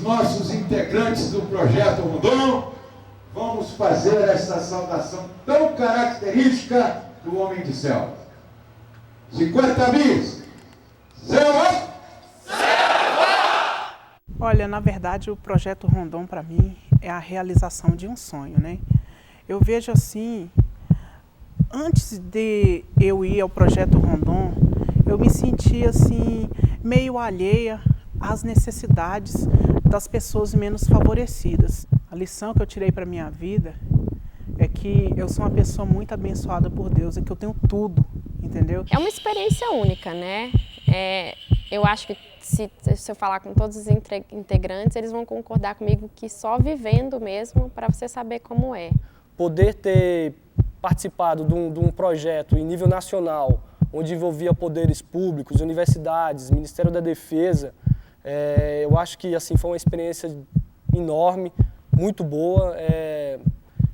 nossos integrantes do Projeto Rondon, vamos fazer essa saudação tão característica do homem de selva. 50 bis! Selva! Olha, na verdade, o Projeto Rondon, para mim, é a realização de um sonho, né? Eu vejo assim, antes de eu ir ao Projeto Rondon, eu me sentia assim, meio alheia às necessidades das pessoas menos favorecidas. A lição que eu tirei para a minha vida é que eu sou uma pessoa muito abençoada por Deus, é que eu tenho tudo, entendeu? É uma experiência única, né? Eu acho que se eu falar com todos os integrantes, eles vão concordar comigo que só vivendo mesmo para você saber como é. Poder ter participado de um projeto em nível nacional, onde envolvia poderes públicos, universidades, Ministério da Defesa, eu acho que assim, foi uma experiência enorme, muito boa.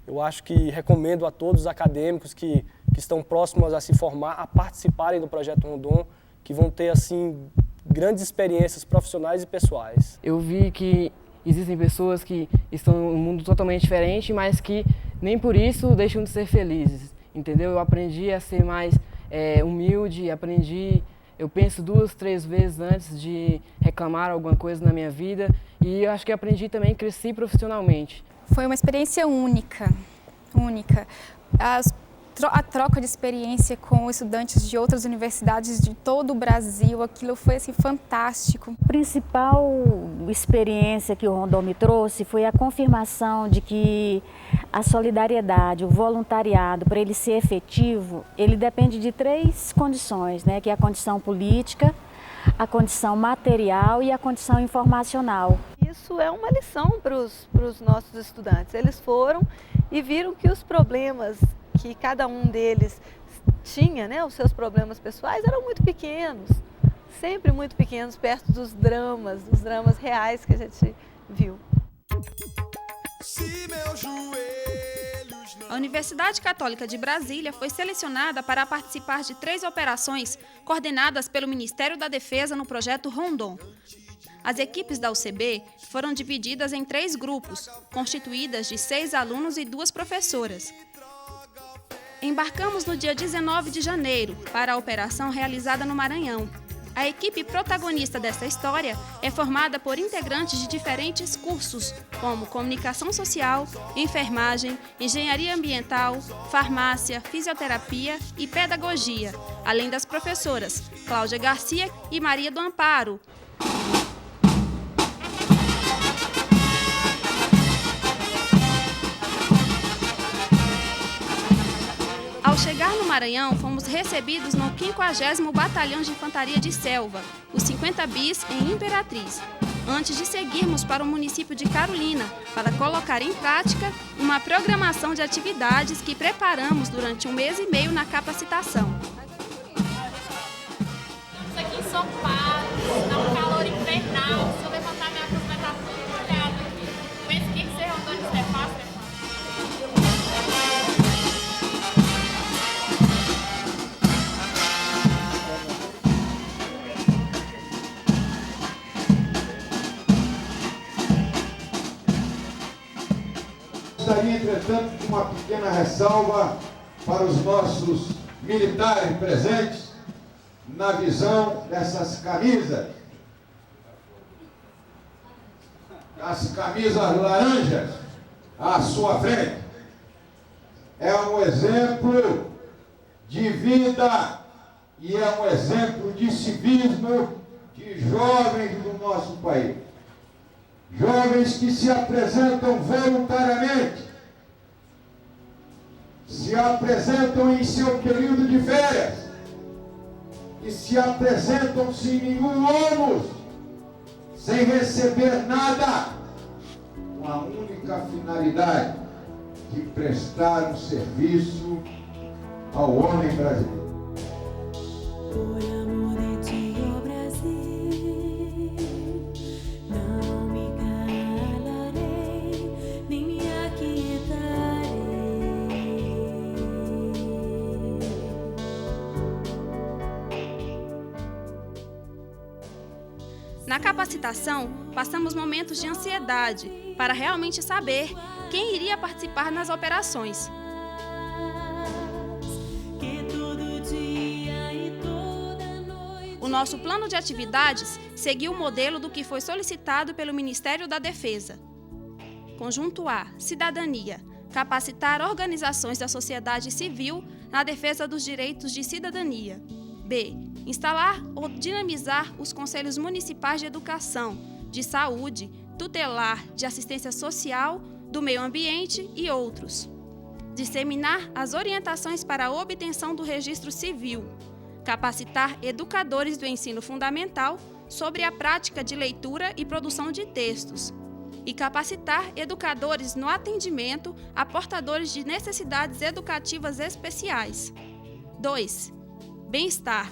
Eu acho que recomendo a todos os acadêmicos que estão próximos a se formar, a participarem do Projeto Rondon, que vão ter assim, grandes experiências profissionais e pessoais. Eu vi que existem pessoas que estão em um mundo totalmente diferente, mas que nem por isso deixam de ser felizes, entendeu? Eu aprendi a ser mais humilde, eu penso 2, 3 vezes antes de reclamar alguma coisa na minha vida e eu acho que aprendi também a crescer profissionalmente. Foi uma experiência única. A troca de experiência com estudantes de outras universidades de todo o Brasil, aquilo foi assim, fantástico. A principal experiência que o Rondon me trouxe foi a confirmação de que a solidariedade, o voluntariado, para ele ser efetivo, ele depende de 3 condições, né? Que é a condição política, a condição material e a condição informacional. Isso é uma lição para os nossos estudantes. Eles foram e viram que os problemas que cada um deles tinha, né, os seus problemas pessoais, eram muito pequenos, sempre muito pequenos, perto dos dramas reais que a gente viu. A Universidade Católica de Brasília foi selecionada para participar de 3 operações coordenadas pelo Ministério da Defesa no Projeto Rondon. As equipes da UCB foram divididas em 3 grupos, constituídas de 6 alunos e 2 professoras. Embarcamos no dia 19 de janeiro para a operação realizada no Maranhão. A equipe protagonista desta história é formada por integrantes de diferentes cursos, como comunicação social, enfermagem, engenharia ambiental, farmácia, fisioterapia e pedagogia, além das professoras Cláudia Garcia e Maria do Amparo. Ao chegar no Maranhão, fomos recebidos no 50º Batalhão de Infantaria de Selva, os 50 bis em Imperatriz, antes de seguirmos para o município de Carolina, para colocar em prática uma programação de atividades que preparamos durante 1 mês e meio na capacitação. Isso aqui em São Paulo, está um calor infernal. Se eu levantar minha cruz, vai estar tudo molhado aqui. Pensa que ser rondonista é fácil, Gostaria, entretanto, de uma pequena ressalva para os nossos militares presentes na visão dessas camisas. As camisas laranjas à sua frente. É um exemplo de vida e é um exemplo de civismo de jovens do nosso país. Jovens que se apresentam voluntariamente, se apresentam em seu período de férias, e se apresentam sem nenhum ônus, sem receber nada, com a única finalidade de prestar um serviço ao homem brasileiro. Na capacitação, passamos momentos de ansiedade para realmente saber quem iria participar nas operações. O nosso plano de atividades seguiu o modelo do que foi solicitado pelo Ministério da Defesa. Conjunto A, cidadania, capacitar organizações da sociedade civil na defesa dos direitos de cidadania. B, instalar ou dinamizar os conselhos municipais de educação, de saúde, tutelar, de assistência social, do meio ambiente e outros. Disseminar as orientações para a obtenção do registro civil. Capacitar educadores do ensino fundamental sobre a prática de leitura e produção de textos. E capacitar educadores no atendimento a portadores de necessidades educativas especiais. 2. Bem-estar.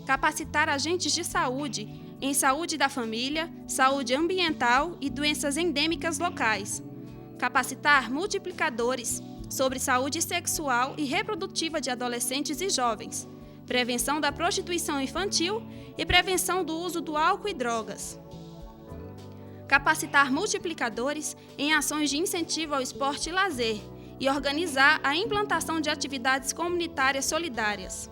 Capacitar agentes de saúde em saúde da família, saúde ambiental e doenças endêmicas locais. Capacitar multiplicadores sobre saúde sexual e reprodutiva de adolescentes e jovens, prevenção da prostituição infantil e prevenção do uso do álcool e drogas. Capacitar multiplicadores em ações de incentivo ao esporte e lazer e organizar a implantação de atividades comunitárias solidárias.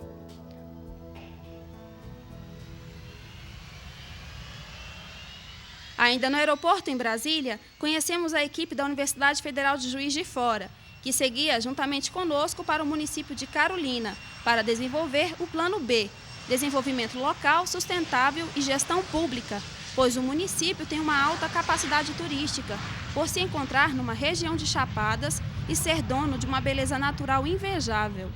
Ainda no aeroporto em Brasília, conhecemos a equipe da Universidade Federal de Juiz de Fora, que seguia juntamente conosco para o município de Carolina, para desenvolver o Plano B, Desenvolvimento Local, Sustentável e Gestão Pública, pois o município tem uma alta capacidade turística, por se encontrar numa região de chapadas e ser dono de uma beleza natural invejável.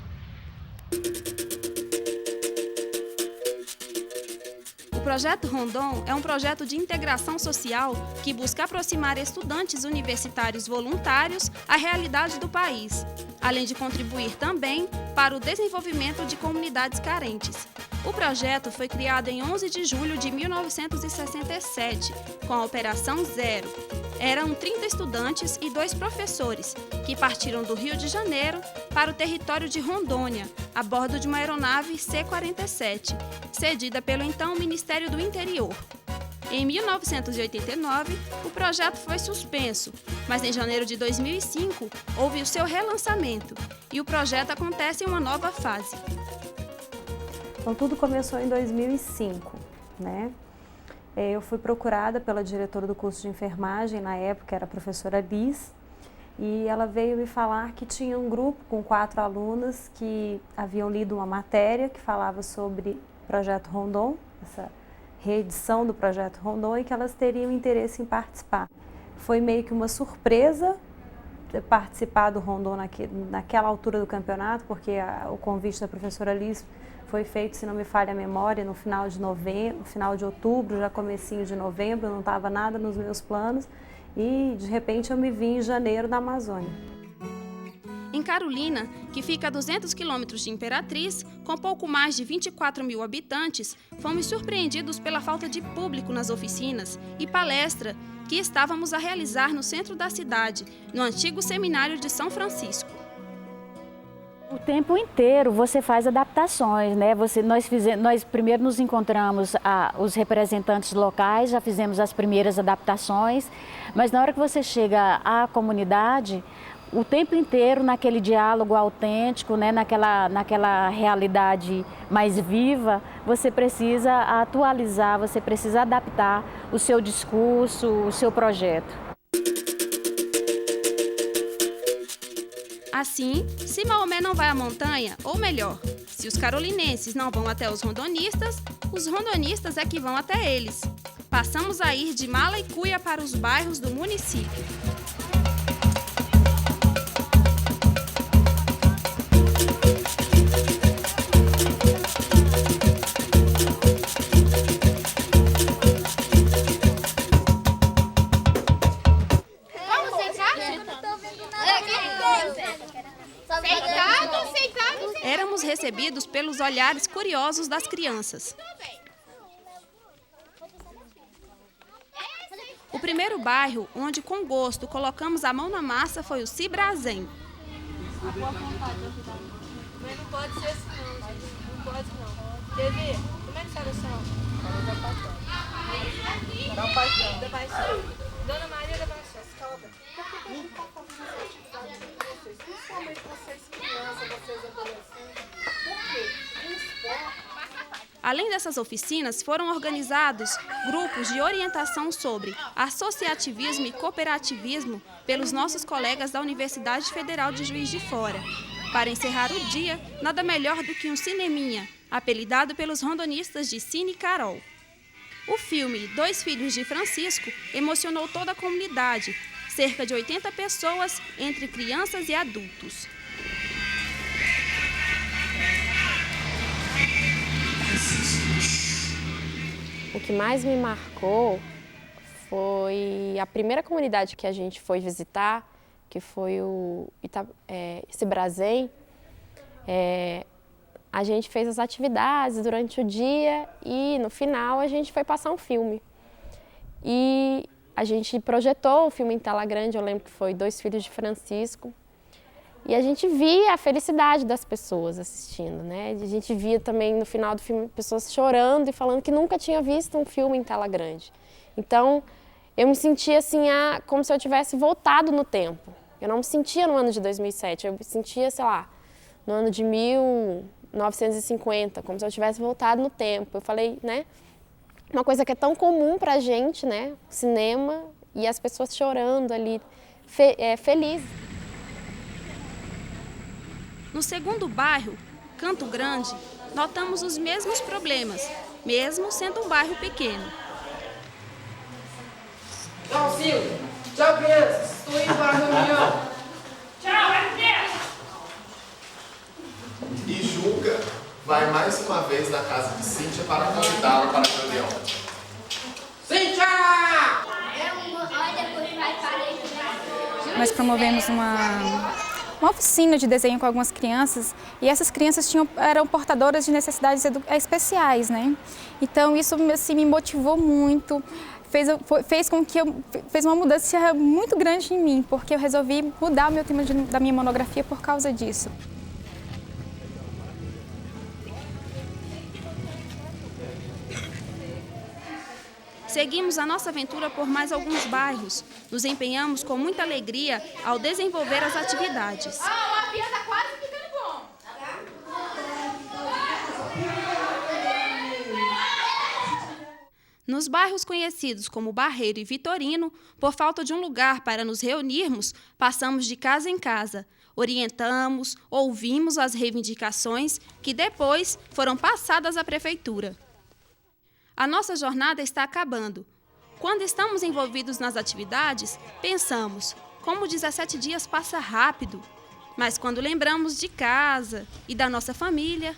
O Projeto Rondon é um projeto de integração social que busca aproximar estudantes universitários voluntários à realidade do país, além de contribuir também para o desenvolvimento de comunidades carentes. O projeto foi criado em 11 de julho de 1967, com a Operação Zero. Eram 30 estudantes e 2 professores, que partiram do Rio de Janeiro para o território de Rondônia, a bordo de uma aeronave C-47, cedida pelo então Ministério do Interior. Em 1989, o projeto foi suspenso, mas em janeiro de 2005 houve o seu relançamento e o projeto acontece em uma nova fase. Então, tudo começou em 2005, né? Eu fui procurada pela diretora do curso de enfermagem, na época era a professora Liz, e ela veio me falar que tinha um grupo com 4 alunas que haviam lido uma matéria que falava sobre o Projeto Rondon, essa reedição do Projeto Rondon, e que elas teriam interesse em participar. Foi meio que uma surpresa participar do Rondon naquela altura do campeonato, porque o convite da professora Liz foi feito, se não me falha a memória, no final de novembro, no final de outubro, já comecinho de novembro, não estava nada nos meus planos e de repente eu me vi em janeiro na Amazônia. Em Carolina, que fica a 200 quilômetros de Imperatriz, com pouco mais de 24 mil habitantes, fomos surpreendidos pela falta de público nas oficinas e palestra que estávamos a realizar no centro da cidade, no antigo seminário de São Francisco. O tempo inteiro você faz adaptações, né? Nós primeiro nos encontramos os representantes locais, já fizemos as primeiras adaptações, mas na hora que você chega à comunidade, o tempo inteiro naquele diálogo autêntico, né? naquela realidade mais viva, você precisa atualizar, você precisa adaptar o seu discurso, o seu projeto. Assim, se Maomé não vai à montanha, ou melhor, se os carolinenses não vão até os rondonistas é que vão até eles. Passamos a ir de mala e cuia para os bairros do município. Éramos recebidos pelos olhares curiosos das crianças. O primeiro bairro onde, com gosto, colocamos a mão na massa foi o Cibrazen. Mas não pode ser assim, não. Não pode, não. Bebê, como é que sai do chão? Da Paixão. Da Paixão. Dona Maria da Paixão, escalda. Por que a gente está fazendo essa atividade com vocês? Principalmente vocês crianças, vocês adolescentes. Por quê? O esporte... Além dessas oficinas, foram organizados grupos de orientação sobre associativismo e cooperativismo pelos nossos colegas da Universidade Federal de Juiz de Fora. Para encerrar o dia, nada melhor do que um cineminha, apelidado pelos rondonistas de Cine Carol. O filme Dois Filhos de Francisco emocionou toda a comunidade, cerca de 80 pessoas, entre crianças e adultos. O que mais me marcou foi a primeira comunidade que a gente foi visitar, que foi o Cibrazen. A gente fez as atividades durante o dia e no final a gente foi passar um filme. E a gente projetou o filme em tela grande, eu lembro que foi Dois Filhos de Francisco. E a gente via a felicidade das pessoas assistindo, né? A gente via também no final do filme pessoas chorando e falando que nunca tinha visto um filme em tela grande. Então, eu me sentia assim, como se eu tivesse voltado no tempo. Eu não me sentia no ano de 2007, eu me sentia, sei lá, no ano de 1950, como se eu tivesse voltado no tempo. Eu falei, né? Uma coisa que é tão comum pra gente, né? Cinema e as pessoas chorando ali, felizes. No segundo bairro, Canto Grande, notamos os mesmos problemas, mesmo sendo um bairro pequeno. Tchau, Silvio. Tchau, crianças. Estou indo para a reunião. Tchau, vai E Juca vai mais uma vez na casa de Cíntia para convidá-la para a reunião. Cíntia! Nós promovemos uma oficina de desenho com algumas crianças e essas crianças eram portadoras de necessidades especiais, né? Então isso assim, me motivou muito, fez com que fez uma mudança muito grande em mim, porque eu resolvi mudar o meu tema da minha monografia por causa disso. Seguimos a nossa aventura por mais alguns bairros. Nos empenhamos com muita alegria ao desenvolver as atividades. A pia tá quase ficando bom. Nos bairros conhecidos como Barreiro e Vitorino, por falta de um lugar para nos reunirmos, passamos de casa em casa. Orientamos, ouvimos as reivindicações que depois foram passadas à prefeitura. A nossa jornada está acabando. Quando estamos envolvidos nas atividades, pensamos, como 17 dias passa rápido. Mas quando lembramos de casa e da nossa família,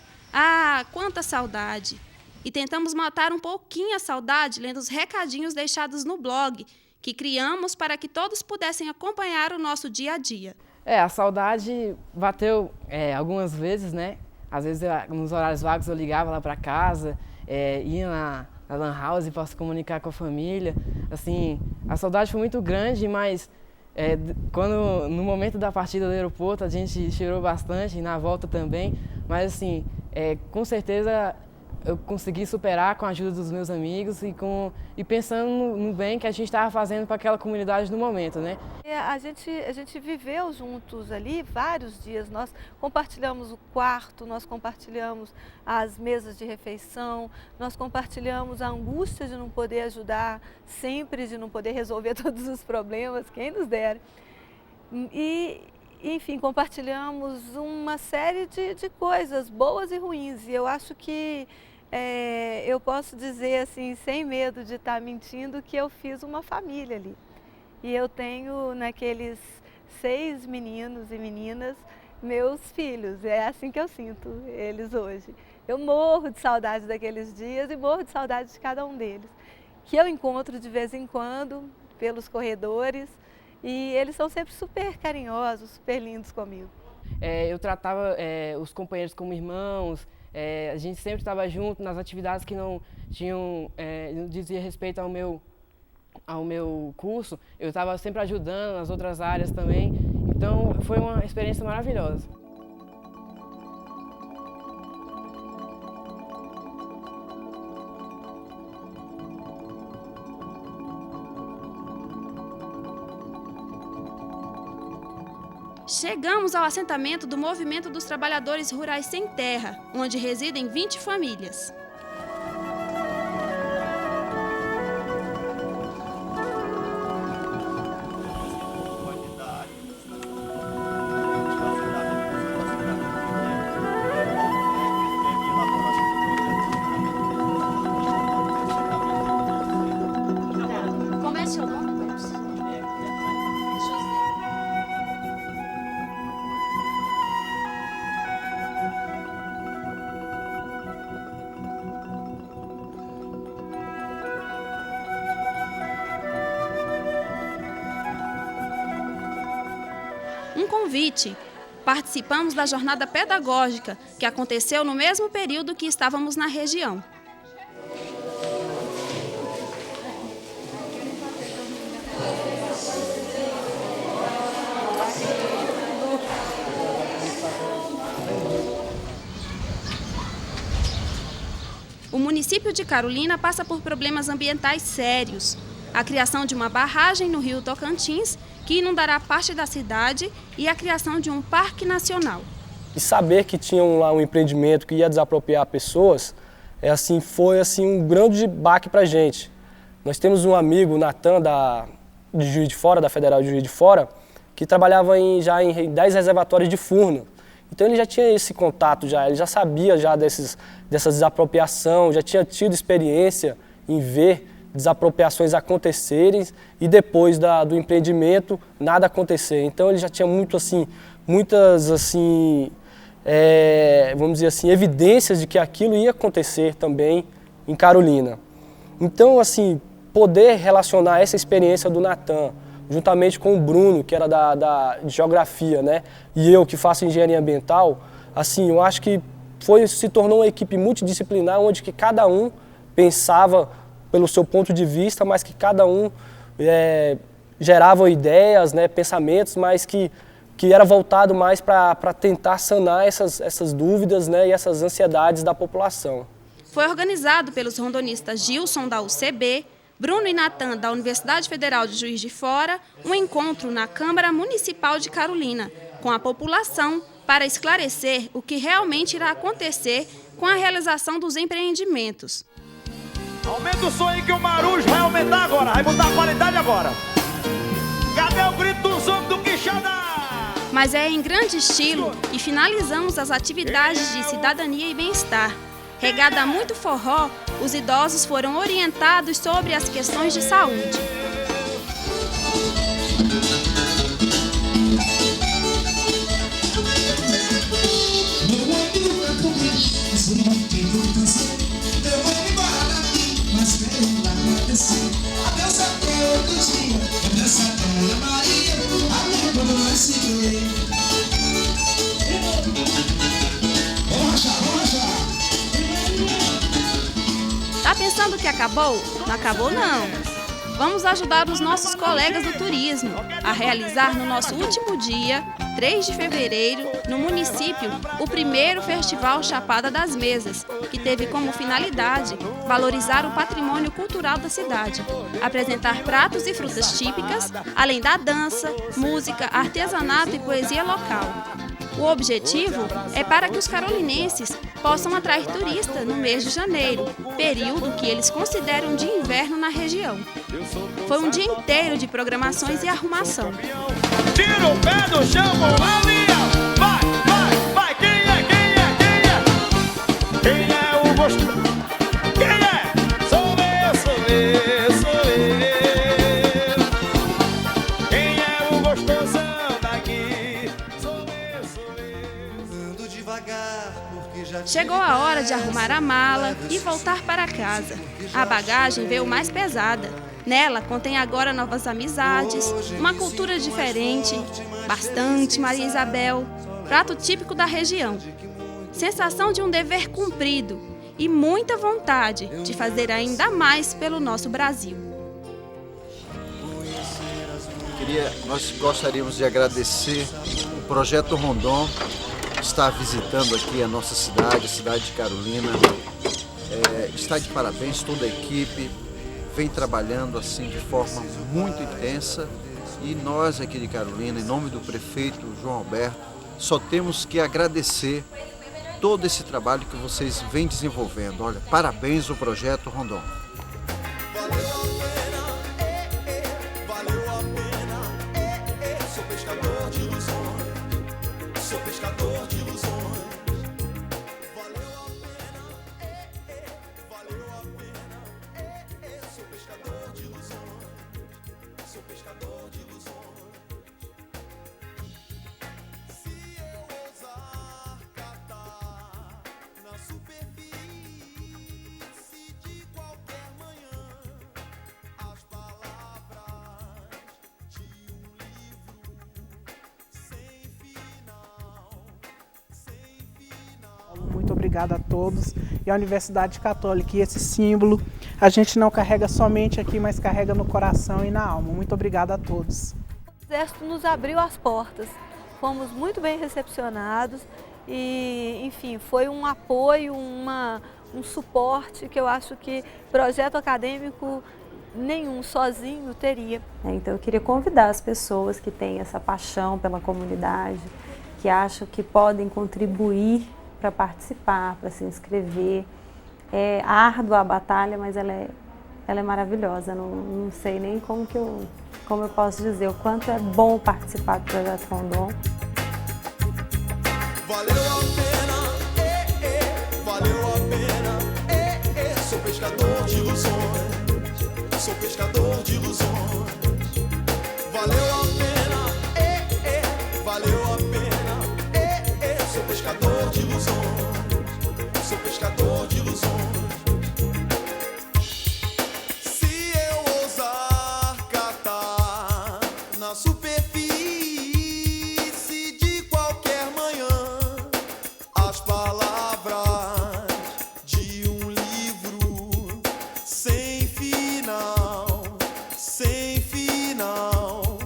quanta saudade! E tentamos matar um pouquinho a saudade lendo os recadinhos deixados no blog, que criamos para que todos pudessem acompanhar o nosso dia a dia. A saudade bateu algumas vezes, né? Às vezes, nos horários vagos, eu ligava lá para casa, ia na Lan House para se comunicar com a família. Assim, a saudade foi muito grande, mas no momento da partida do aeroporto a gente chorou bastante, e na volta também. Mas assim, com certeza eu consegui superar com a ajuda dos meus amigos e pensando no bem que a gente estava fazendo para aquela comunidade no momento, né? A gente viveu juntos ali vários dias, nós compartilhamos o quarto, nós compartilhamos as mesas de refeição, nós compartilhamos a angústia de não poder ajudar sempre, de não poder resolver todos os problemas, quem nos dera. E, enfim, compartilhamos uma série de coisas boas e ruins, e eu acho que eu posso dizer assim, sem medo de estar mentindo, que eu fiz uma família ali. E eu tenho naqueles 6 meninos e meninas meus filhos, é assim que eu sinto eles hoje. Eu morro de saudade daqueles dias e morro de saudade de cada um deles, que eu encontro de vez em quando pelos corredores e eles são sempre super carinhosos, super lindos comigo. Eu tratava os companheiros como irmãos, a gente sempre estava junto nas atividades que não dizia respeito ao meu curso, eu estava sempre ajudando nas outras áreas também, então foi uma experiência maravilhosa. Chegamos ao assentamento do Movimento dos Trabalhadores Rurais Sem Terra, onde residem 20 famílias. Um convite. Participamos da jornada pedagógica, que aconteceu no mesmo período que estávamos na região. O município de Carolina passa por problemas ambientais sérios. A criação de uma barragem no rio Tocantins, que inundará parte da cidade, e a criação de um parque nacional. E saber que tinha lá um empreendimento que ia desapropriar pessoas, foi um grande baque para a gente. Nós temos um amigo, o Natan, de Juiz de Fora, da Federal de Juiz de Fora, que trabalhava já em 10 reservatórios de Furnas. Então ele já tinha esse contato, ele já sabia dessa desapropriação, já tinha tido experiência em ver desapropriações acontecerem e depois do empreendimento nada acontecer. Então ele já tinha muitas vamos dizer assim, evidências de que aquilo ia acontecer também em Carolina. Então, poder relacionar essa experiência do Natan, juntamente com o Bruno, que era da geografia, né, e eu que faço engenharia ambiental, eu acho que se tornou uma equipe multidisciplinar, onde que cada um pensava pelo seu ponto de vista, mas que cada um gerava ideias, né, pensamentos, mas que era voltado mais para tentar sanar essas dúvidas, né, e essas ansiedades da população. Foi organizado pelos rondonistas Gilson, da UCB, Bruno e Natan, da Universidade Federal de Juiz de Fora, um encontro na Câmara Municipal de Carolina, com a população, para esclarecer o que realmente irá acontecer com a realização dos empreendimentos. Aumenta o som aí que o Marujo vai aumentar agora, vai botar a qualidade agora. Cadê o grito dos homens do Quixadá? Mas é em grande estilo que finalizamos as atividades de cidadania e bem-estar. Regada a muito forró, os idosos foram orientados sobre as questões de saúde. Tá pensando que acabou? Não acabou não. Vamos ajudar os nossos colegas do turismo a realizar no nosso último dia, 3 de fevereiro, no município, o primeiro Festival Chapada das Mesas, que teve como finalidade valorizar o patrimônio cultural da cidade, apresentar pratos e frutas típicas, além da dança, música, artesanato e poesia local. O objetivo é para que os carolinenses possam atrair turistas no mês de janeiro, período que eles consideram de inverno na região. Foi um dia inteiro de programações e arrumação. Tira o pé do chão, Alia! Vai! Quem é? Quem é o gostoso? Quem é? Sou eu. Quem é o gostosão daqui? Sou eu. Ando devagar porque já Chegou a hora de arrumar a mala e voltar para casa. A bagagem veio mais pesada. Nela contém agora novas amizades, uma cultura diferente, bastante Maria Isabel, prato típico da região. Sensação de um dever cumprido e muita vontade de fazer ainda mais pelo nosso Brasil. Nós gostaríamos de agradecer o Projeto Rondon, que está visitando aqui a nossa cidade, a cidade de Carolina. Está de parabéns toda a equipe. Vem trabalhando de forma muito intensa E nós aqui de Carolina, em nome do prefeito João Alberto, só temos que agradecer todo esse trabalho que vocês vêm desenvolvendo. Olha, parabéns ao Projeto Rondon. Muito obrigada a todos e a Universidade Católica. E esse símbolo a gente não carrega somente aqui, mas carrega no coração e na alma. Muito obrigada a todos. O Exército nos abriu as portas, fomos muito bem recepcionados e, enfim, foi um apoio, um suporte que eu acho que projeto acadêmico nenhum sozinho teria. Então eu queria convidar as pessoas que têm essa paixão pela comunidade, que acham que podem contribuir para participar, para se inscrever. É árdua a batalha, mas ela é maravilhosa. Não sei nem como eu posso dizer o quanto é bom participar do Projeto Rondon. Valeu a pena, valeu a pena, sou pescador de ilusões, sou pescador de ilusões. Valeu a pena, valeu a pena, sou pescador de ilusões, sou pescador de ilusões. Se eu ousar catar na superfície de qualquer manhã as palavras de um livro sem final, sem final,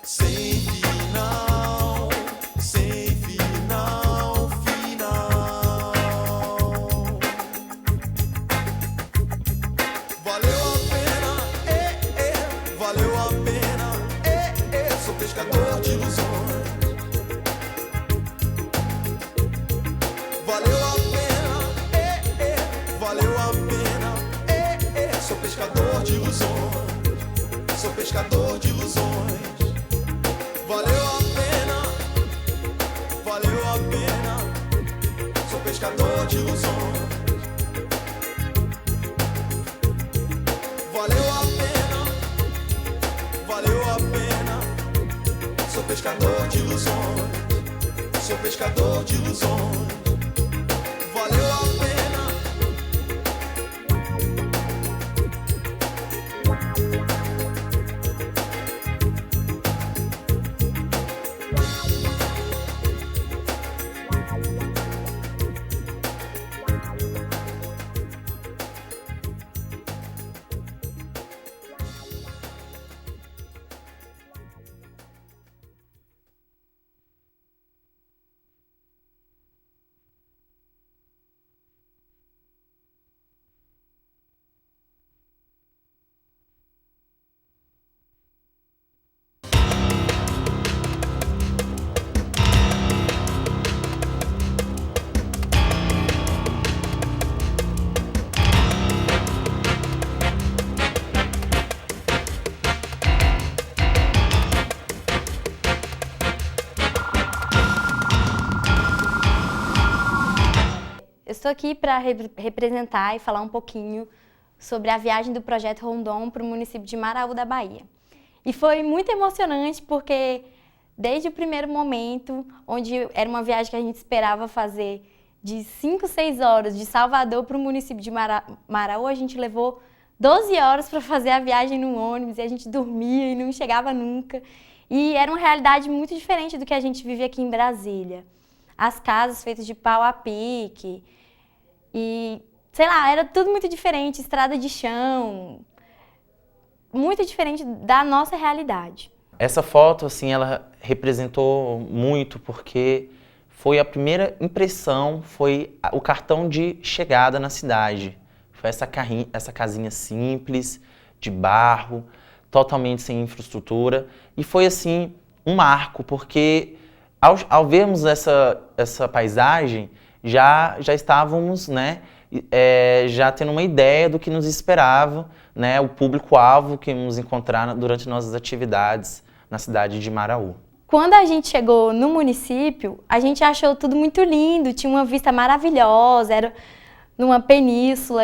sem final, sem final, final. Valeu a pena, valeu a pena, sou pescador de ilusões. Valeu a pena, valeu a pena, sou pescador de ilusões, sou pescador de ilusões. Valeu a pena, sou pescador de ilusões. Valeu a pena, sou pescador de ilusões, sou pescador de ilusões. Valeu a pena. Eu estou aqui para representar e falar um pouquinho sobre a viagem do Projeto Rondon para o município de Maraú da Bahia. E foi muito emocionante porque desde o primeiro momento, onde era uma viagem que a gente esperava fazer de 5, 6 horas de Salvador para o município de Maraú, a gente levou 12 horas para fazer a viagem no ônibus e a gente dormia e não chegava nunca. E era uma realidade muito diferente do que a gente vive aqui em Brasília. As casas feitas de pau a pique e, sei lá, era tudo muito diferente, estrada de chão, muito diferente da nossa realidade. Essa foto, assim, ela representou muito porque foi a primeira impressão, foi o cartão de chegada na cidade. Foi essa casinha simples, de barro, totalmente sem infraestrutura. E foi, assim, um marco, porque ao vermos essa paisagem, já estávamos, né, já tendo uma ideia do que nos esperava, né, o público-alvo que íamos encontrar durante nossas atividades na cidade de Maraú. Quando a gente chegou no município, a gente achou tudo muito lindo, tinha uma vista maravilhosa, era numa península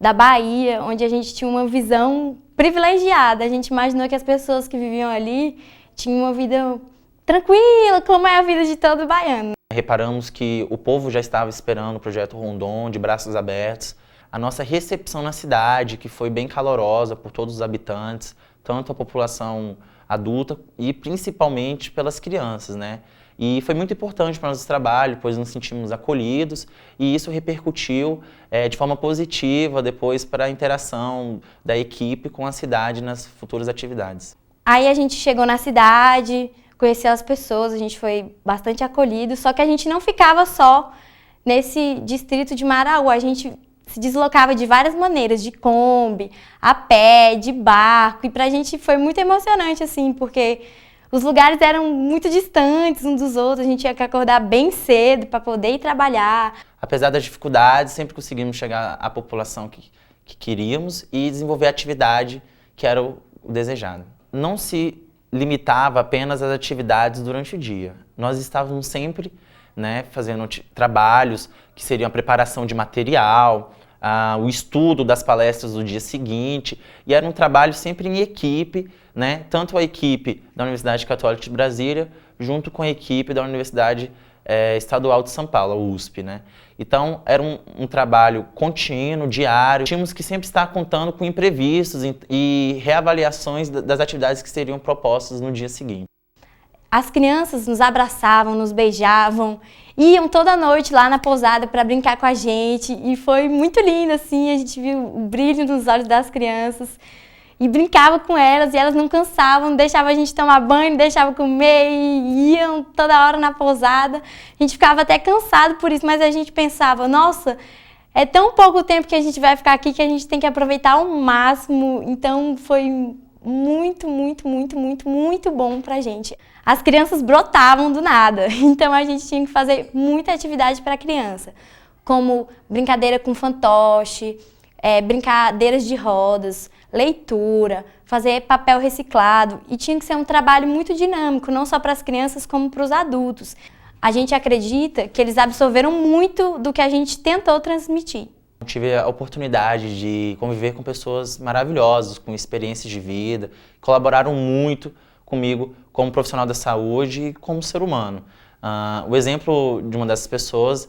da Bahia, onde a gente tinha uma visão privilegiada. A gente imaginou que as pessoas que viviam ali tinham uma vida tranquila, como é a vida de todo baiano. Reparamos que o povo já estava esperando o projeto Rondon de braços abertos. A nossa recepção na cidade, que foi bem calorosa por todos os habitantes, tanto a população adulta e principalmente pelas crianças, né? E foi muito importante para o nosso trabalho, pois nos sentimos acolhidos e isso repercutiu de forma positiva depois para a interação da equipe com a cidade nas futuras atividades. Aí a gente chegou na cidade, conheceu as pessoas, a gente foi bastante acolhido, só que a gente não ficava só nesse distrito de Maraú, a gente se deslocava de várias maneiras, de Kombi, a pé, de barco, e pra gente foi muito emocionante, assim, porque os lugares eram muito distantes uns dos outros, a gente tinha que acordar bem cedo para poder ir trabalhar. Apesar das dificuldades, sempre conseguimos chegar à população que queríamos e desenvolver a atividade que era o desejado. Não se limitava apenas às atividades durante o dia. Nós estávamos sempre, né, fazendo trabalhos que seriam a preparação de material, o estudo das palestras do dia seguinte, e era um trabalho sempre em equipe, né, tanto a equipe da Universidade Católica de Brasília, junto com a equipe da Universidade Estadual de São Paulo, a USP, né. Então, era um trabalho contínuo, diário. Tínhamos que sempre estar contando com imprevistos e reavaliações das atividades que seriam propostas no dia seguinte. As crianças nos abraçavam, nos beijavam, iam toda noite lá na pousada para brincar com a gente e foi muito lindo, assim, a gente viu o brilho nos olhos das crianças e brincava com elas e elas não cansavam, deixavam a gente tomar banho, deixavam comer e iam toda hora na pousada. A gente ficava até cansado por isso, mas a gente pensava, nossa, é tão pouco tempo que a gente vai ficar aqui que a gente tem que aproveitar ao máximo, então foi muito, muito, muito, muito, muito bom pra gente. As crianças brotavam do nada, então a gente tinha que fazer muita atividade para a criança, como brincadeira com fantoche, brincadeiras de rodas, leitura, fazer papel reciclado, e tinha que ser um trabalho muito dinâmico, não só para as crianças como para os adultos. A gente acredita que eles absorveram muito do que a gente tentou transmitir. Eu tive a oportunidade de conviver com pessoas maravilhosas, com experiências de vida, colaboraram muito comigo como profissional da saúde e como ser humano. O exemplo de uma dessas pessoas